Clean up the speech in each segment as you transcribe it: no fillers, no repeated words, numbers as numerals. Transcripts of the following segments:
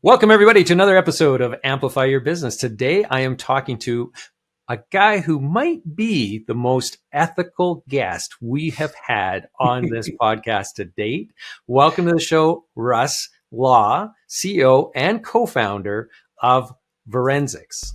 Welcome, everybody, to another episode of Amplify Your Business. Today, I am talking to a guy who might be the most ethical guest we have had on this podcast to date. Welcome to the show, Russ Law, CEO and co-founder of Verensics.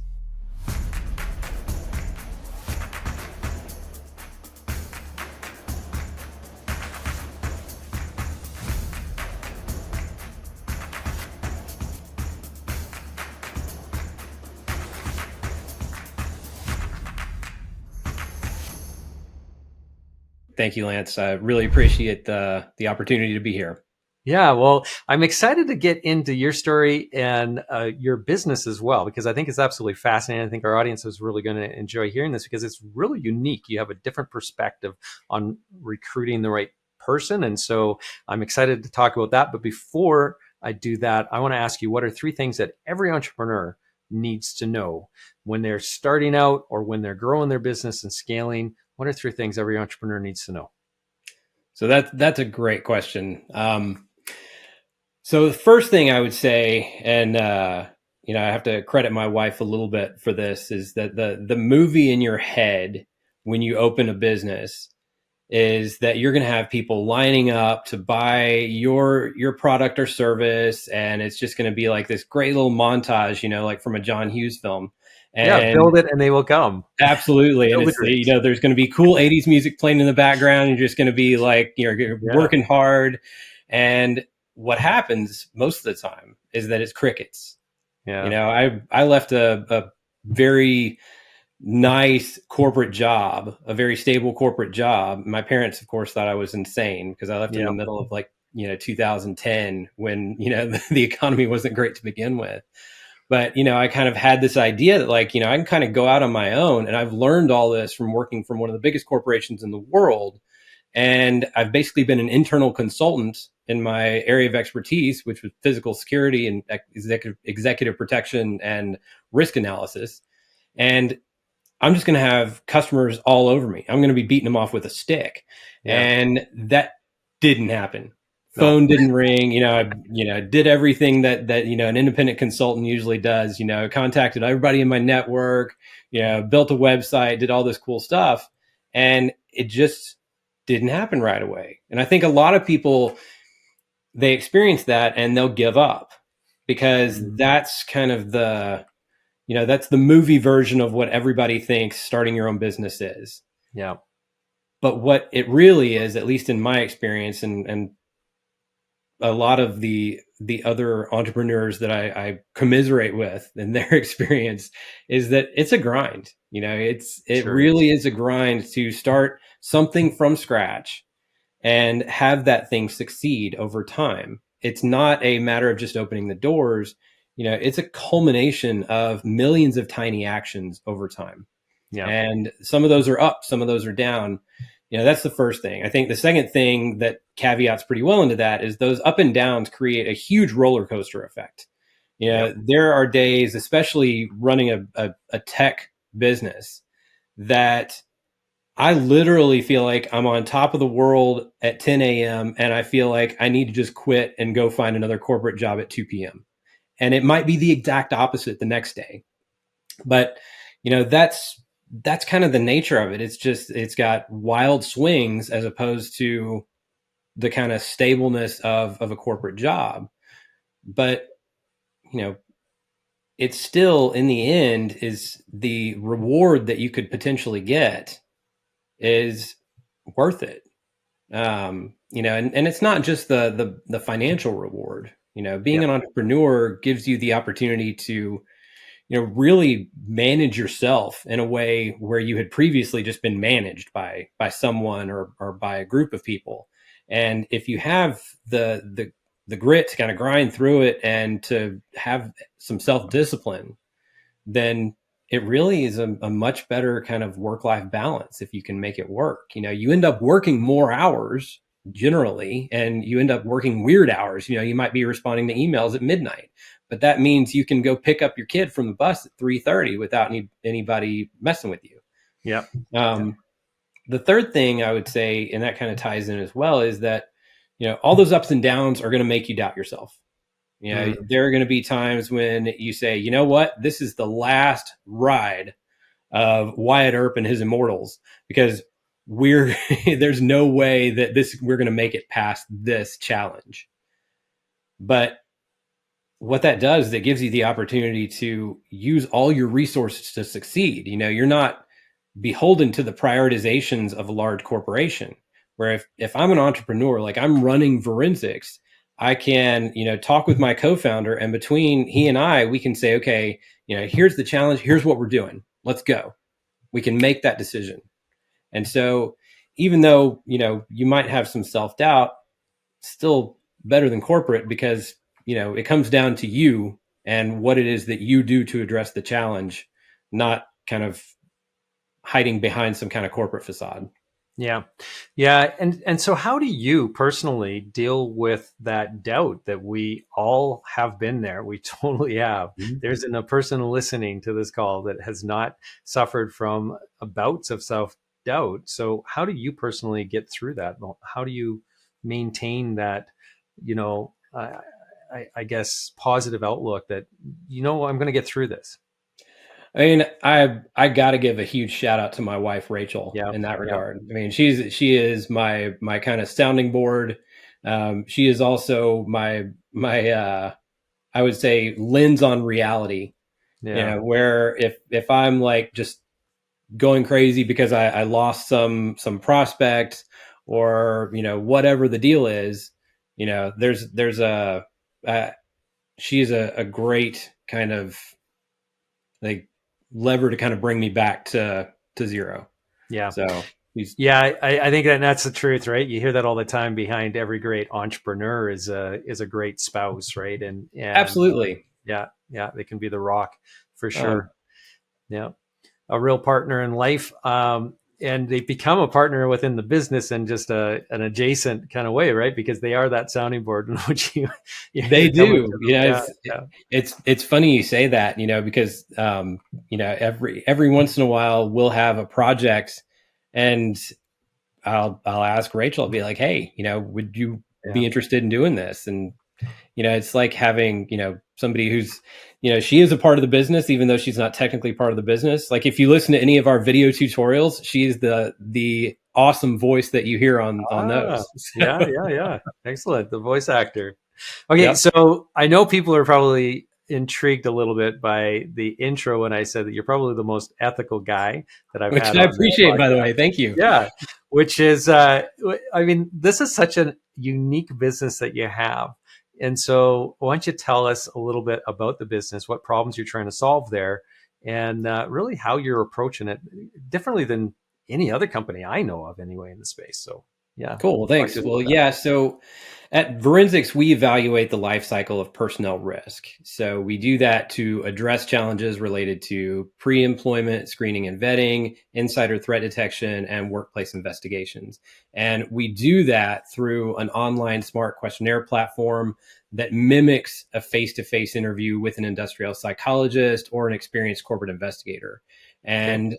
Thank you, Lance. I really appreciate the opportunity to be here. Yeah, well, I'm excited to get into your story and your business as well, because I think it's absolutely fascinating. I think our audience is really going to enjoy hearing this because it's really unique. You have a different perspective on recruiting the right person. And so I'm excited to talk about that. But before I do that, I want to ask you, what are three things that every entrepreneur needs to know when they're starting out or when they're growing their business and scaling? What are three things every entrepreneur needs to know? So that's a great question. So the first thing I would say, and I have to credit my wife a little bit for this, is that the movie in your head when you open a business is that you're going to have people lining up to buy your product or service, and it's just going to be like this great little montage, like from a John Hughes film. Yeah, build it and they will come. Absolutely. And it's, there's going to be cool 80s music playing in the background. You're just going to be like, you're working hard. And what happens most of the time is that it's crickets. Yeah. I left a very nice corporate job, a very stable corporate job. My parents, of course, thought I was insane because I left in the middle of 2010 when, the economy wasn't great to begin with. But, I kind of had this idea that I can kind of go out on my own. And I've learned all this from working from one of the biggest corporations in the world. And I've basically been an internal consultant in my area of expertise, which was physical security and executive protection and risk analysis. And I'm just going to have customers all over me. I'm going to be beating them off with a stick. Yeah. And that didn't happen. Phone didn't ring. I did everything that an independent consultant usually does. Contacted everybody in my network. Built a website, did all this cool stuff, and it just didn't happen right away. And I think a lot of people, they experience that and they'll give up because that's kind of that's the movie version of what everybody thinks starting your own business is. Yeah. But what it really is, at least in my experience, and a lot of the other entrepreneurs that I commiserate with and their experience, is that it's a grind. It really is a grind to start something from scratch and have that thing succeed over time. It's not a matter of just opening the doors. It's a culmination of millions of tiny actions over time. Yeah. And some of those are up, some of those are down. That's the first thing. I think the second thing that caveats pretty well into that is those up and downs create a huge roller coaster effect. There are days, especially running a tech business, that I literally feel like I'm on top of the world at 10 a.m. and I feel like I need to just quit and go find another corporate job at 2 p.m. And it might be the exact opposite the next day. But, that's kind of the nature of it. It's got wild swings as opposed to the kind of stableness of a corporate job. But, it's still, in the end, is the reward that you could potentially get is worth it. And it's not just the financial reward. Being an entrepreneur gives you the opportunity to really manage yourself in a way where you had previously just been managed by someone or by a group of people. And if you have the grit to kind of grind through it and to have some self-discipline, then it really is a much better kind of work-life balance if you can make it work. You end up working more hours generally, and you end up working weird hours. You might be responding to emails at midnight, but that means you can go pick up your kid from the bus at 3:30 without anybody messing with you. Yeah. The third thing I would say, and that kind of ties in as well, is that, all those ups and downs are going to make you doubt yourself. You know, there are going to be times when you say, you know what, this is the last ride of Wyatt Earp and his Immortals, because there's no way that we're going to make it past this challenge. But what that does is it gives you the opportunity to use all your resources to succeed. You know, you're not beholden to the prioritizations of a large corporation, where if I'm an entrepreneur, like I'm running Verensics, I can, you know, talk with my co-founder, and between he and I, we can say, okay, you know, here's the challenge. Here's what we're doing. Let's go. We can make that decision. And so even though, you know, you might have some self-doubt, still better than corporate, because, you know, it comes down to you and what it is that you do to address the challenge, not kind of hiding behind some kind of corporate facade. Yeah. Yeah. And so how do you personally deal with that doubt that we all have been there? We totally have. Mm-hmm. There's a person listening to this call that has not suffered from bouts of self-doubt. So how do you personally get through that? How do you maintain that, you know, I guess, positive outlook that, you know, I'm going to get through this? I mean, I got to give a huge shout out to my wife, Rachel, Yeah. in that regard. I mean, she is my kind of sounding board. She is also my I would say lens on reality. Yeah. You know, where if I'm like just going crazy because I lost some prospect, or, you know, whatever the deal is, you know, there's she's a great kind of like lever to kind of bring me back to zero. Yeah. So yeah, I think that's the truth, right? You hear that all the time. Behind every great entrepreneur is a great spouse, right? And absolutely. Yeah, they can be the rock for sure. Yeah, a real partner in life, and they become a partner within the business in just an adjacent kind of way, right? Because they are that sounding board in which they do. Yeah, it's funny you say that, you know, because you know, every once in a while we'll have a project, and I'll ask Rachel, I'll be like, hey, you know, would you be interested in doing this? And, you know, it's like having, you know, somebody who's, you know, she is a part of the business, even though she's not technically part of the business. Like if you listen to any of our video tutorials, she's the awesome voice that you hear on those. So. Yeah. Excellent. The voice actor. Okay. Yep. So I know people are probably intrigued a little bit by the intro when I said that you're probably the most ethical guy that I've had. Which I appreciate, by the way. Thank you. Yeah. Which is, I mean, this is such a unique business that you have. And so why don't you tell us a little bit about the business, what problems you're trying to solve there, and really how you're approaching it differently than any other company I know of anyway in the space. So yeah. Cool. Well, thanks. Well, yeah. So at Verensics, we evaluate the life cycle of personnel risk. So we do that to address challenges related to pre-employment screening and vetting, insider threat detection, and workplace investigations. And we do that through an online smart questionnaire platform that mimics a face-to-face interview with an industrial psychologist or an experienced corporate investigator. And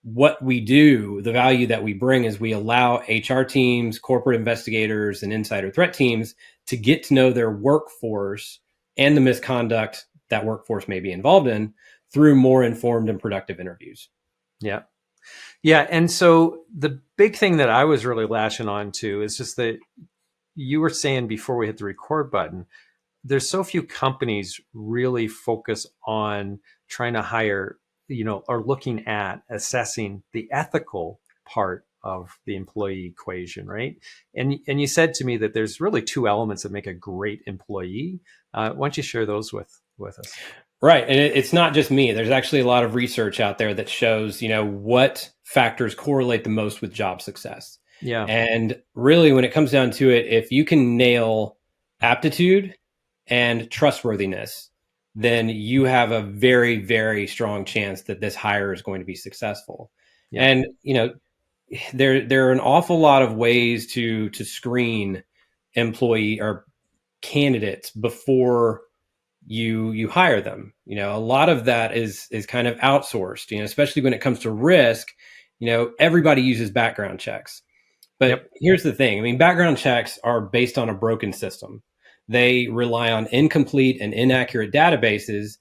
what we do, the value that we bring, is we allow HR teams, corporate investigators, and insider threat teams to get to know their workforce and the misconduct that workforce may be involved in through more informed and productive interviews. Yeah. Yeah. And so the big thing that I was really lashing on to is just that you were saying before we hit the record button, there's so few companies really focus on trying to hire, you know, or looking at assessing the ethical part of the employee equation, right? And you said to me that there's really two elements that make a great employee. Why don't you share those with us? Right. And it's not just me. There's actually a lot of research out there that shows, you know, what factors correlate the most with job success. Yeah. And really, when it comes down to it, if you can nail aptitude and trustworthiness, then you have a very, very strong chance that this hire is going to be successful. Yeah. And, you know, there are an awful lot of ways to screen employee or candidates before you hire them. You know, a lot of that is kind of outsourced, you know, especially when it comes to risk. You know, everybody uses background checks. But here's the thing. I mean, background checks are based on a broken system. they rely on incomplete and inaccurate databases.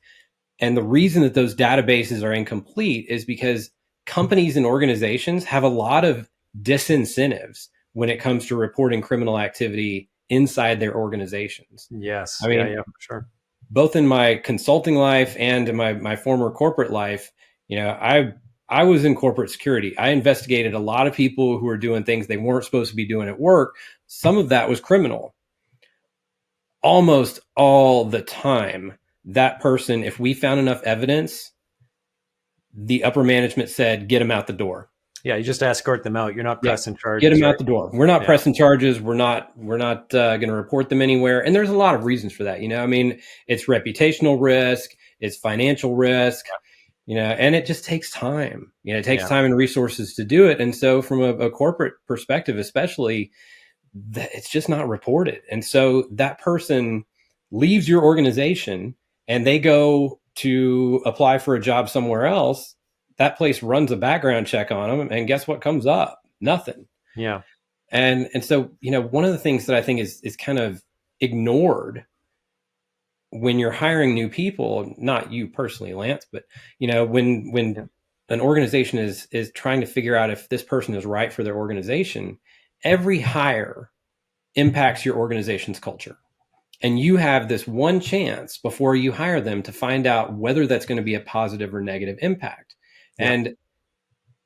And the reason that those databases are incomplete is because companies and organizations have a lot of disincentives when it comes to reporting criminal activity inside their organizations. Yes. I mean, Yeah, for sure. both in my consulting life and in my former corporate life, I was in corporate security. I investigated a lot of people who were doing things they weren't supposed to be doing at work. Some of that was criminal. Almost all the time, that person, if we found enough evidence, the upper management said, get them out the door. Yeah, you just escort them out. You're not pressing charges. Get them right? out the door. We're not pressing charges. We're not going to report them anywhere. And there's a lot of reasons for that. I mean, it's reputational risk, it's financial risk, and it just takes time. It takes time and resources to do it. And so from a corporate perspective, especially, it's just not reported. And so that person leaves your organization and they go to apply for a job somewhere else. That place runs a background check on them, and guess what comes up? Nothing. Yeah. And so, one of the things that I think is kind of ignored when you're hiring new people, not you personally, Lance, but when an organization is trying to figure out if this person is right for their organization, every hire impacts your organization's culture. And you have this one chance before you hire them to find out whether that's going to be a positive or negative impact. Yeah. And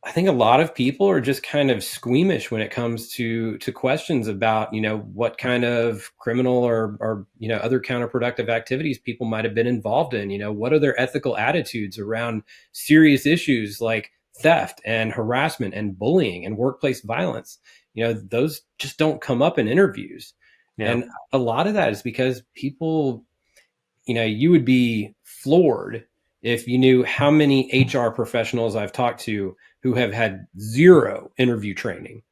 I think a lot of people are just kind of squeamish when it comes to questions about, what kind of criminal or other counterproductive activities people might have been involved in. What are their ethical attitudes around serious issues like theft and harassment and bullying and workplace violence? Those just don't come up in interviews. Yeah. And a lot of that is because people, you would be floored if you knew how many HR professionals I've talked to who have had zero interview training.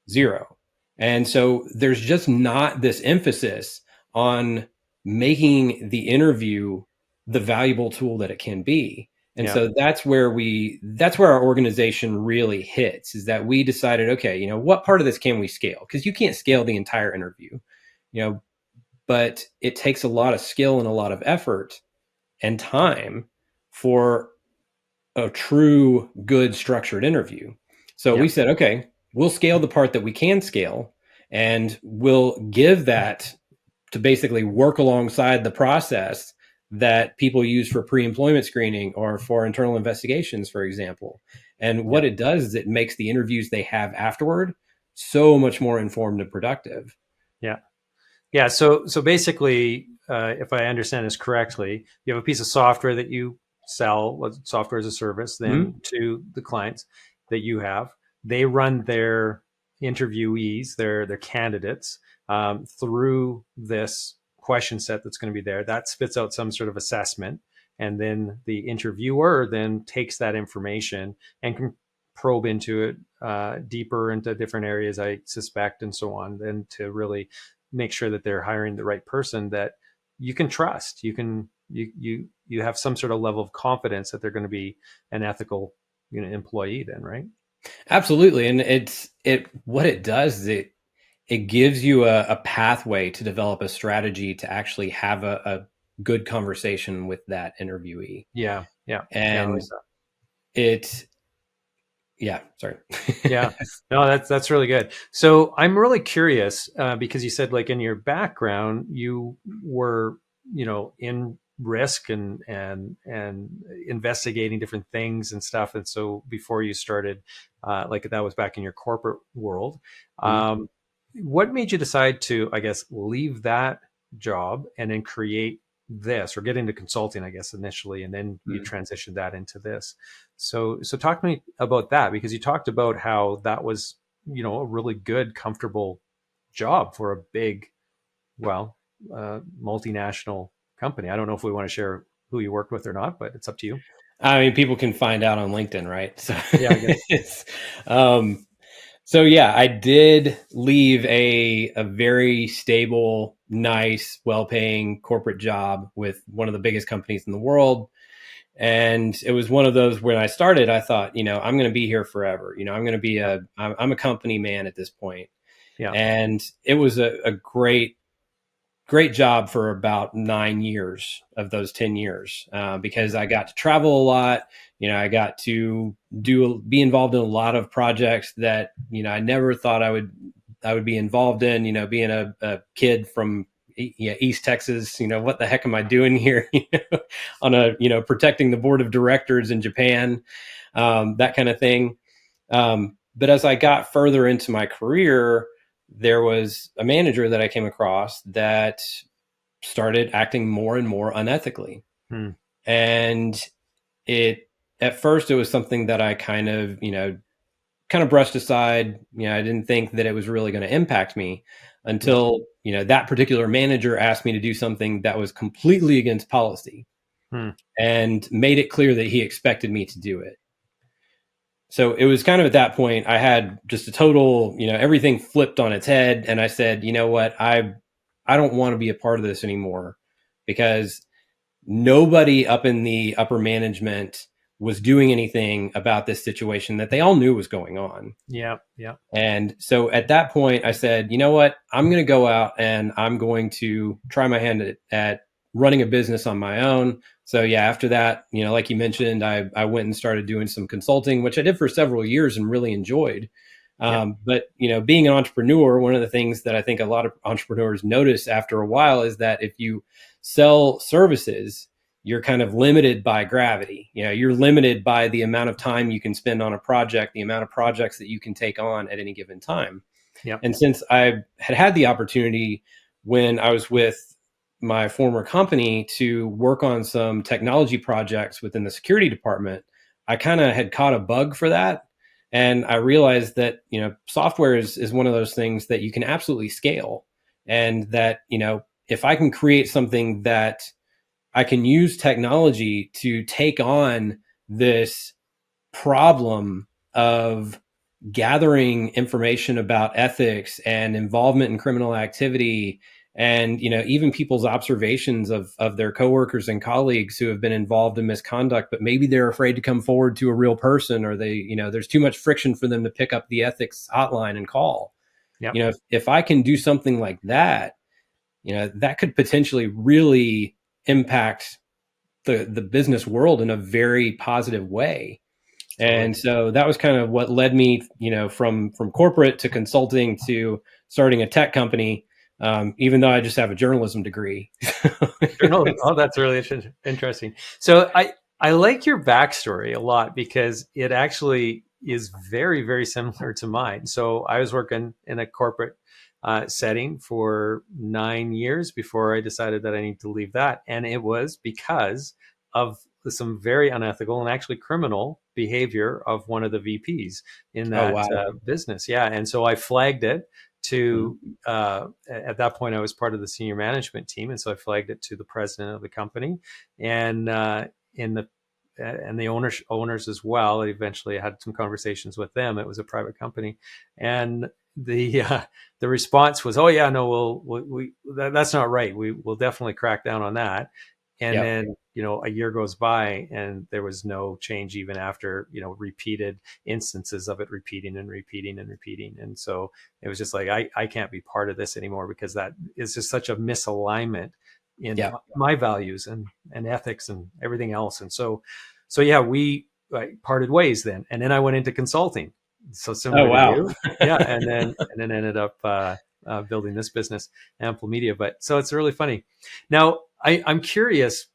Zero. And so there's just not this emphasis on making the interview the valuable tool that it can be. And so that's where our organization really hits, is that we decided, okay, what part of this can we scale? Because you can't scale the entire interview, but it takes a lot of skill and a lot of effort and time for a true, good, structured interview. So we said, okay, we'll scale the part that we can scale, and we'll give that to basically work alongside the process that people use for pre-employment screening or for internal investigations, for example. And what it does is it makes the interviews they have afterward so much more informed and productive. Yeah. Yeah. So basically, if I understand this correctly, you have a piece of software that you sell, software as a service, then to the clients that you have. They run their interviewees, their candidates, through this question set that's going to be there. That spits out some sort of assessment, and then the interviewer then takes that information and can probe into it deeper into different areas, I suspect, and so on, then to really make sure that they're hiring the right person that you can trust. You have some sort of level of confidence that they're going to be an ethical employee then, right? Absolutely. And what it does is it gives you a pathway to develop a strategy to actually have a good conversation with that interviewee. Yeah. And sorry. Yeah, no, that's really good. So I'm really curious because you said, like, in your background, you were, in risk and investigating different things and stuff. And so before you started, like, that was back in your corporate world. What made you decide to, I guess, leave that job and then create this, or get into consulting, I guess, initially, and then you transitioned that into this? So talk to me about that, because you talked about how that was, a really good, comfortable job for a big, multinational company. I don't know if we want to share who you worked with or not, but it's up to you. I mean, people can find out on LinkedIn, right? So yeah, I guess. So I did leave a very stable, nice, well-paying corporate job with one of the biggest companies in the world. And it was one of those, when I started, I thought, I'm going to be here forever. I'm going to be I'm a company man at this point. Yeah. And it was a great great job for about 9 years of those 10 years, because I got to travel a lot. I got to be involved in a lot of projects that, I never thought I would be involved in, being a kid from East Texas. What the heck am I doing here? On protecting the board of directors in Japan, that kind of thing. But as I got further into my career, there was a manager that I came across that started acting more and more unethically. And at first it was something that I kind of brushed aside. I didn't think that it was really going to impact me until, that particular manager asked me to do something that was completely against policy and made it clear that he expected me to do it. So it was kind of at that point I had just a total, everything flipped on its head. And I said, you know what, I don't want to be a part of this anymore, because nobody up in the upper management was doing anything about this situation that they all knew was going on. Yeah. Yeah. And so at that point I said, you know what, I'm going to go out and I'm going to try my hand at running a business on my own. So yeah, after that, like you mentioned, I went and started doing some consulting, which I did for several years and really enjoyed. But being an entrepreneur, one of the things that I think a lot of entrepreneurs notice after a while is that if you sell services, you're kind of limited by gravity. You're limited by the amount of time you can spend on a project, the amount of projects that you can take on at any given time. Yep. And since I had the opportunity when I was with my former company to work on some technology projects within the security department, I kind of had caught a bug for that. And I realized that, software is one of those things that you can absolutely scale. And that, if I can create something that I can use technology to take on this problem of gathering information about ethics and involvement in criminal activity, and even people's observations of their coworkers and colleagues who have been involved in misconduct, but maybe they're afraid to come forward to a real person, or they there's too much friction for them to pick up the ethics hotline and call. Yep. If I can do something like that, that could potentially really impact the business world in a very positive way. And so that was kind of what led me, from corporate to consulting to starting a tech company, even though I just have a journalism degree. Oh, that's really interesting. So I like your backstory a lot, because it actually is very, very similar to mine. So I was working in a corporate setting for 9 years before I decided that I need to leave that. And it was because of some very unethical and actually criminal behavior of one of the VPs in that business. Yeah. And so I flagged it to, at that point, I was part of the senior management team. And so I flagged it to the president of the company, and the owners as well. Eventually I had some conversations with them. It was a private company. And the response was, "Oh yeah, no, that's not right. We'll definitely crack down on that." And then, a year goes by and there was no change, even after, repeated instances of it repeating and repeating and repeating. And so it was just like, I can't be part of this anymore, because that is just such a misalignment in my values and ethics and everything else. And so yeah, we parted ways then. And then I went into consulting. So similar to you. Yeah. And then ended up building this business, Ample Media. But so it's really funny. Now, I'm curious,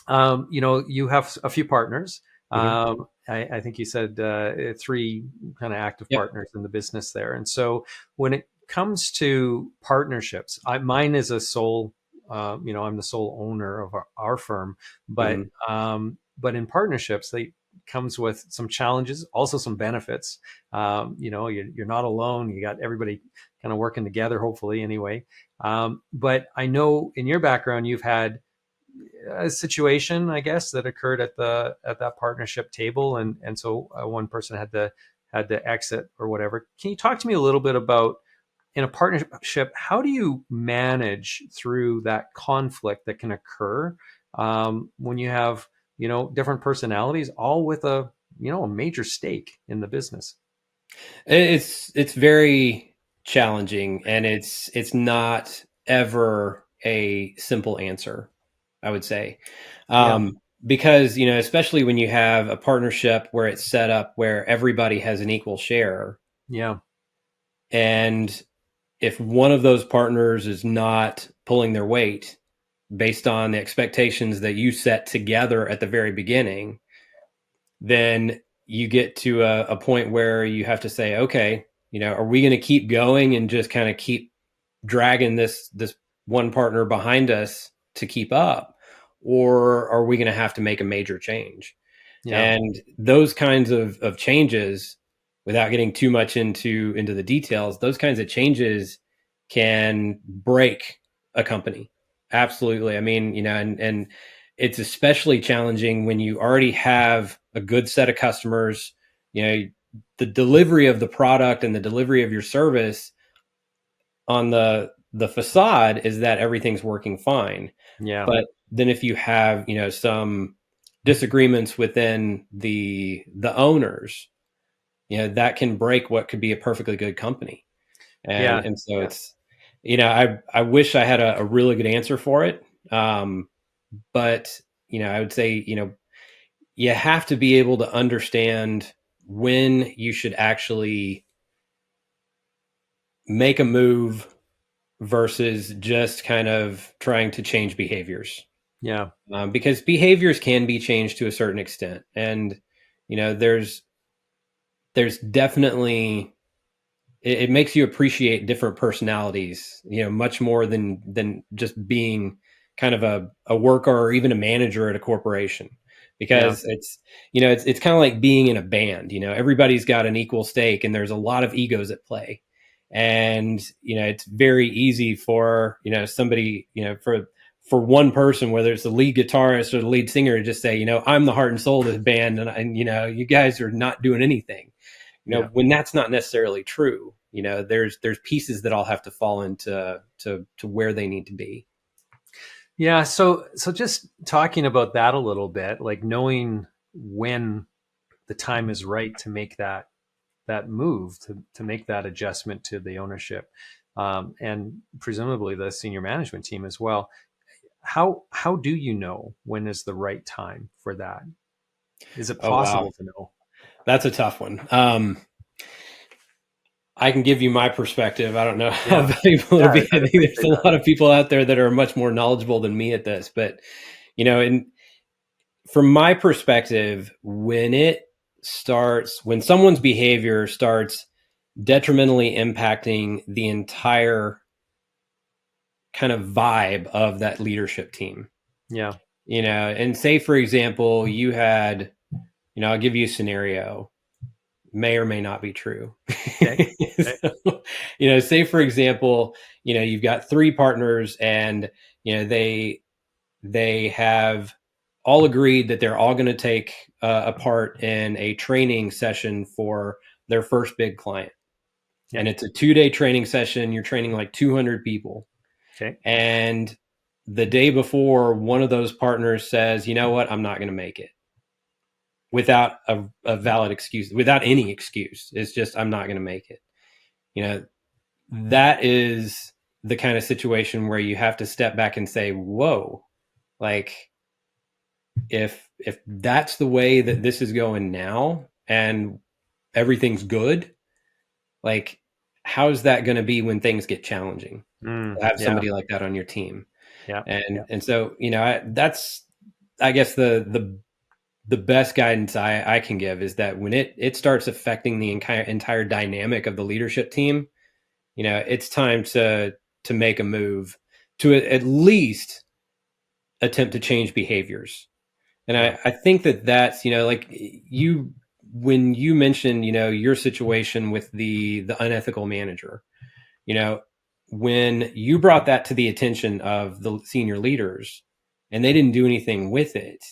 you have a few partners. I think you said 3 kind of active partners in the business there. And so when it comes to partnerships, mine is a sole, I'm the sole owner of our firm, but in partnerships, they comes with some challenges, also some benefits. You're not alone. You got everybody kind of working together, hopefully anyway. But I know in your background, you've had a situation, I guess, that occurred at that partnership table, and so one person had to exit or whatever. Can you talk to me a little bit about, in a partnership, how do you manage through that conflict that can occur when you have different personalities, all with a major stake in the business? It's very challenging, and it's not ever a simple answer, I would say. Yeah. Because, especially when you have a partnership where it's set up where everybody has an equal share. Yeah. And if one of those partners is not pulling their weight based on the expectations that you set together at the very beginning, then you get to a point where you have to say, okay, are we going to keep going and just kind of keep dragging this one partner behind us to keep up, or are we going to have to make a major change? Yeah. And those kinds of changes, without getting too much into the details, those kinds of changes can break a company. Absolutely. I mean, and it's especially challenging when you already have a good set of customers. The delivery of the product and the delivery of your service on the facade is that everything's working fine. Yeah. But then if you have, some disagreements within the owners, that can break what could be a perfectly good company. And Yeah. and so Yeah. it's, I wish I had a really good answer for it. But I would say, you have to be able to understand when you should actually make a move versus just kind of trying to change behaviors. Yeah. Because behaviors can be changed to a certain extent. And, there's definitely, it makes you appreciate different personalities, much more than just being kind of a worker or even a manager at a corporation. Yeah. Because it's kind of like being in a band. Everybody's got an equal stake, and there's a lot of egos at play. And it's very easy for somebody, for one person, whether it's the lead guitarist or the lead singer, to just say, I'm the heart and soul of the band, and you guys are not doing anything. Yeah. When that's not necessarily true. There's pieces that all have to fall into to where they need to be. Yeah. So just talking about that a little bit, like knowing when the time is right to make that move, to make that adjustment to the ownership, and presumably the senior management team as well. How do you know when is the right time for that? Is it Oh, wow. possible to know? That's a tough one. I can give you my perspective. I don't know how Yeah. valuable Yeah. it'll be. I I'd think there's appreciate a that. lot of people out there that are much more knowledgeable than me at this. But, and from my perspective, when someone's behavior starts detrimentally impacting the entire kind of vibe of that leadership team, Yeah. and say, for example, you had, I'll give you a scenario, may or may not be true. Okay. Okay. So, say, for example, you've got three partners, and, they have all agreed that they're all going to take a part in a training session for their first big client. Yeah. And it's a 2-day training session. You're training like 200 people. Okay. And the day before, one of those partners says, you know what, I'm not going to make it, without a valid excuse, without any excuse. It's just, I'm not going to make it. That is the kind of situation where you have to step back and say, whoa, like, if that's the way that this is going now and everything's good, like, how's that going to be when things get challenging, to have Yeah. somebody like that on your team? Yeah. Yeah. And so, that's, I guess, the best guidance I can give is that when it starts affecting the entire dynamic of the leadership team, it's time to make a move, to at least attempt to change behaviors. And Yeah. I think that's, like when you mentioned, your situation with the unethical manager, when you brought that to the attention of the senior leaders and they didn't do anything with it,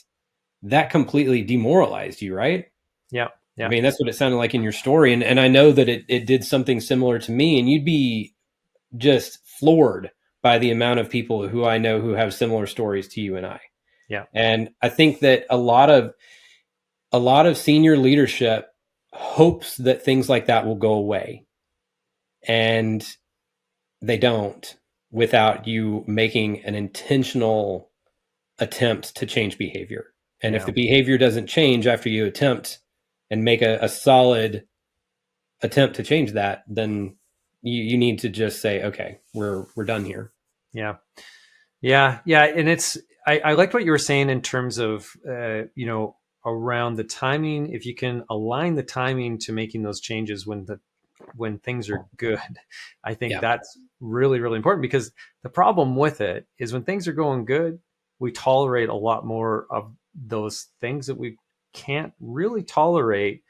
that completely demoralized you, right? Yeah. I Yeah. mean, that's what it sounded like in your story. And I know that it did something similar to me, and you'd be just floored by the amount of people who I know who have similar stories to you and I. Yeah. And I think that a lot of senior leadership hopes that things like that will go away, and they don't. without you making an intentional attempt to change behavior. And if Yeah. the behavior doesn't change after you attempt and make a solid attempt to change that, then you need to just say, okay, we're done here. Yeah. Yeah. Yeah. And I liked what you were saying in terms of, around the timing. If you can align the timing to making those changes when things are good, I think Yeah, that's really, really important, because the problem with it is when things are going good, we tolerate a lot more of those things that we can't really tolerate,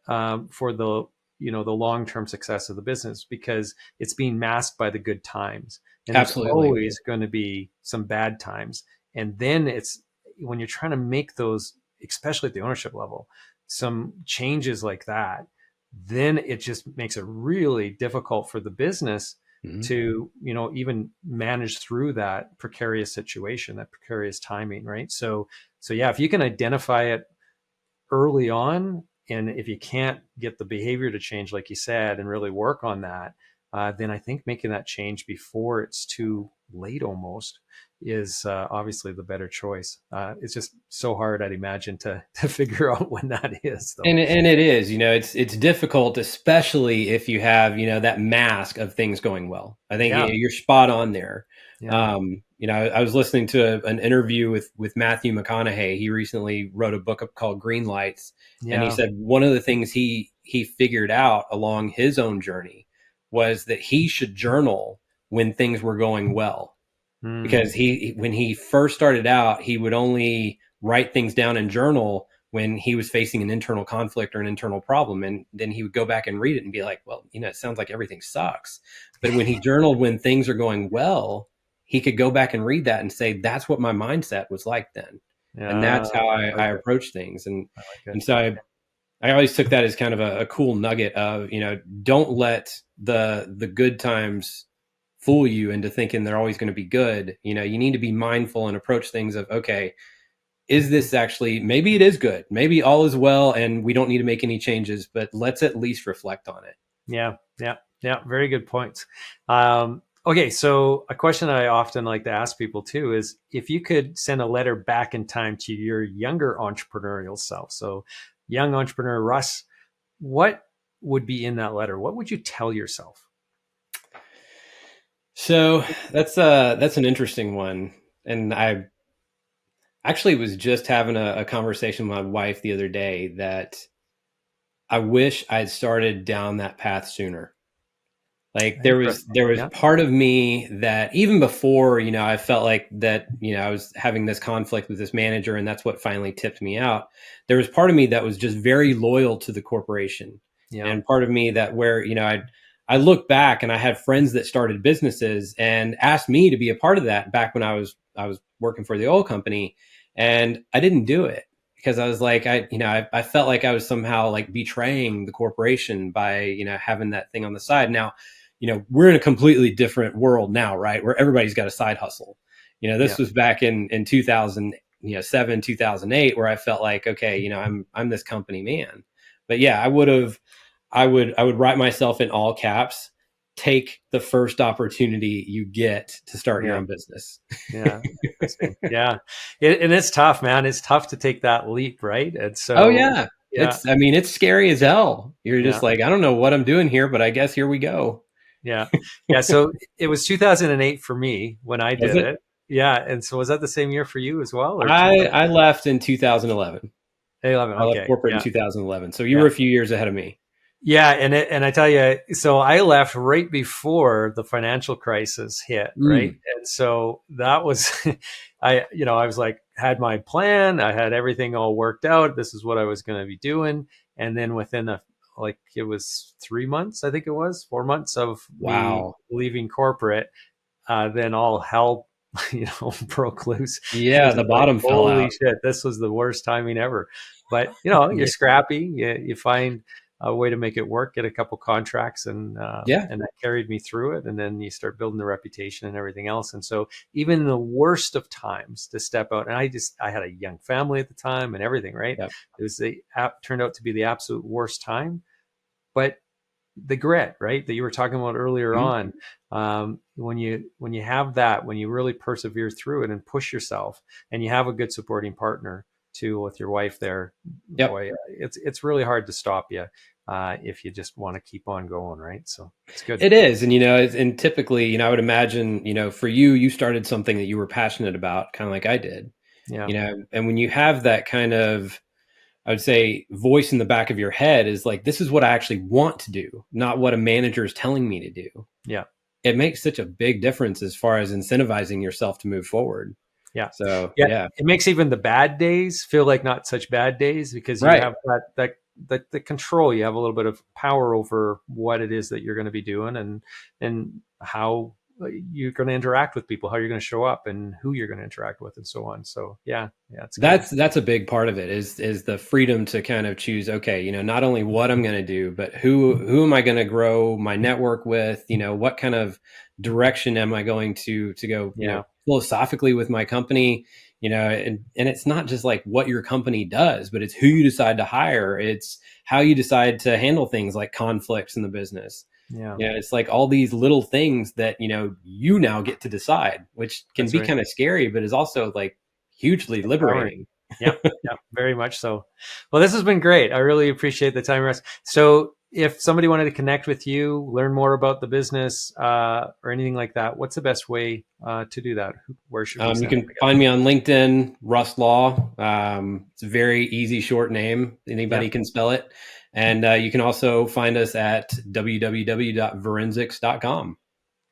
for the long-term success of the business, because it's being masked by the good times, and there's absolutely. always going to be some bad times. And then it's when you're trying to make those, especially at the ownership level, some changes like that, then it just makes it really difficult for the business Mm-hmm. to even manage through that precarious situation, that precarious timing, right? So yeah, if you can identify it early on, and if you can't get the behavior to change, like you said, and really work on that, then I think making that change before it's too late almost is obviously the better choice. It's just so hard, I'd imagine, to figure out when that is, though. And it is, it's difficult, especially if you have, that mask of things going well. I think Yeah, you're spot on there. yeah, I was listening to an interview with Matthew McConaughey. He recently wrote a book called Green Lights, and he yeah. said one of the things he figured out along his own journey was that he should journal when things were going well, Mm, because when he first started out, he would only write things down in journal when he was facing an internal conflict or an internal problem, and then he would go back and read it and be like, well, it sounds like everything sucks. But when he journaled when things are going well, he could go back and read that and say, that's what my mindset was like then, and yeah, that's how I like I it. approach things. and I like it. and so I always took that as kind of a cool nugget of, don't let the good times fool you into thinking they're always going to be good. You need to be mindful and approach things of, okay, is this actually, maybe it is good, maybe all is well and we don't need to make any changes, but let's at least reflect on it. Yeah, yeah, yeah. Very good points. Okay, so a question I often like to ask people too is, if you could send a letter back in time to your younger entrepreneurial self, so young entrepreneur Russ, what would be in that letter? What would you tell yourself? So that's an interesting one. And I actually was just having a conversation with my wife the other day that I wish I'd started down that path sooner. Like Interesting. there was Yeah, part of me that even before, I felt like that, I was having this conflict with this manager and that's what finally tipped me out. There was part of me that was just very loyal to the corporation. yeah, And part of me that where, I look back and I had friends that started businesses and asked me to be a part of that back when I was working for the oil company, and I didn't do it because I was like, I felt like I was somehow like betraying the corporation by, having that thing on the side. Now, we're in a completely different world now, right? Where everybody's got a side hustle. yeah, This was back in 2000, 2008, where I felt like, okay, I'm this company man. But yeah, I would write myself in all caps. Take the first opportunity you get to start your yeah. own business. Yeah, interesting. Yeah, and it's tough, man. It's tough to take that leap, right? And Oh so, yeah. yeah, It's scary as hell. You're yeah. just like, I don't know what I'm doing here, but I guess here we go. Yeah. Yeah. So it was 2008 for me when I Was did it? it. Yeah. And so was that the same year for you as well, or I left in 2011. 2011? I left Okay. corporate in Yeah. 2011. So you Yeah. were a few years ahead of me. Yeah. And I tell you, so I left right before the financial crisis hit. Right. Mm, And so that was, I was like, had my plan. I had everything all worked out. This is what I was going to be doing. And then within it was 3 months, I think it was 4 months of me wow. leaving corporate, then all hell, broke loose. It Yeah, was the just like, bottom fell holy out. shit, this was the worst timing ever. But you're Yeah. scrappy. You find a way to make it work, get a couple contracts, Yeah. and that carried me through it. And then you start building the reputation and everything else. And so even in the worst of times to step out, and I had a young family at the time and everything, right? Yeah. It was turned out to be the absolute worst time. But the grit, right, that you were talking about earlier Mhm. on. When you have that, when you really persevere through it and push yourself, and you have a good supporting partner too with your wife there, Yep. boy, it's really hard to stop you if you just want to keep on going, right? So it's good. It is. And, and typically, I would imagine, for you, you started something that you were passionate about, kind of like I did, Yeah, and when you have that kind of, I would say, voice in the back of your head is like, this is what I actually want to do, not what a manager is telling me to do. yeah, It makes such a big difference as far as incentivizing yourself to move forward. yeah, So, yeah. yeah. It makes even the bad days feel like not such bad days, because you Right. have the control. You have a little bit of power over what it is that you're going to be doing, and how you're going to interact with people, how you're going to show up, and who you're going to interact with, and so on. So yeah, it's good. That's a big part of it is the freedom to kind of choose, okay, not only what I'm going to do, but who am I going to grow my network with, what kind of direction am I going to go, Yeah, philosophically with my company, and it's not just like what your company does, but it's who you decide to hire. It's how you decide to handle things like conflicts in the business. yeah, It's like all these little things that, you now get to decide, which can that's be right. kind of scary, but is also like hugely Empowering. liberating. Yeah, yeah, very much so. Well, this has been great. I really appreciate the time, Russ. So if somebody wanted to connect with you, learn more about the business, or anything like that, what's the best way to do that? Where should we You send them can together? find me on LinkedIn, Russ Law. It's a very easy, short name. Yeah, Anybody can spell it. And you can also find us at www.verensics.com.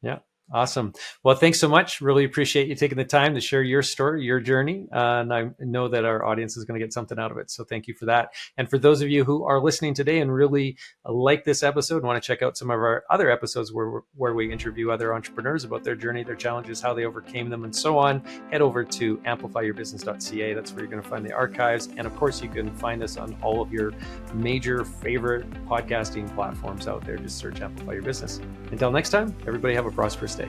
yeah. Awesome. Well, thanks so much. Really appreciate you taking the time to share your story, your journey. And I know that our audience is going to get something out of it. So thank you for that. And for those of you who are listening today and really like this episode and want to check out some of our other episodes where we interview other entrepreneurs about their journey, their challenges, how they overcame them, and so on, head over to amplifyyourbusiness.ca. That's where you're going to find the archives. And of course, you can find us on all of your major favorite podcasting platforms out there. Just search Amplify Your Business. Until next time, everybody have a prosperous day.